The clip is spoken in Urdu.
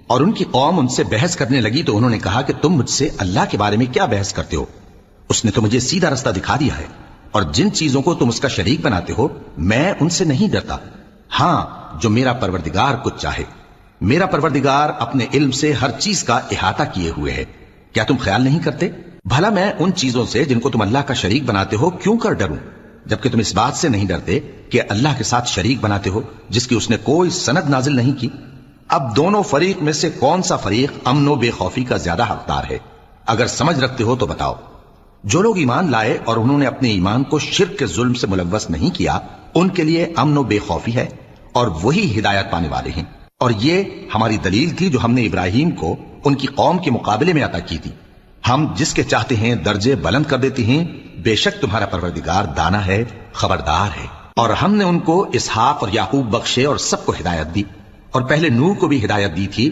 اور ان کی قوم ان سے بحث کرنے لگی تو انہوں نے کہا کہ تم مجھ سے اللہ کے بارے میں کیا بحث کرتے ہو؟ اس نے تو مجھے سیدھا رستہ دکھا دیا ہے، اور جن چیزوں کو تم اس کا شریک بناتے ہو میں ان سے نہیں ڈرتا، ہاں جو میرا پروردگار کچھ چاہے۔ میرا پروردگار اپنے علم سے ہر چیز کا احاطہ کیے ہوئے ہے، کیا تم خیال نہیں کرتے؟ بھلا میں ان چیزوں سے جن کو تم اللہ کا شریک بناتے ہو کیوں کر ڈروں، جبکہ تم اس بات سے نہیں ڈرتے کہ اللہ کے ساتھ شریک بناتے ہو جس کی اس نے کوئی سند نازل نہیں کی۔ اب دونوں فریق میں سے کون سا فریق امن و بے خوفی کا زیادہ حقدار ہے؟ اگر سمجھ رکھتے ہو تو بتاؤ۔ جو لوگ ایمان لائے اور انہوں نے اپنے ایمان کو شرک کے ظلم سے ملوث نہیں کیا، ان کے لیے امن و بے خوفی ہے، اور وہی ہدایت پانے والے ہیں۔ اور یہ ہماری دلیل تھی جو ہم نے ابراہیم کو ان کی قوم کے مقابلے میں عطا کی تھی۔ ہم جس کے چاہتے ہیں درجے بلند کر دیتے ہیں، بے شک تمہارا پروردگار دانا ہے، خبردار ہے۔ اور ہم نے ان کو اسحاق اور یعقوب بخشے اور سب کو ہدایت دی، اور پہلے نوح کو بھی ہدایت دی تھی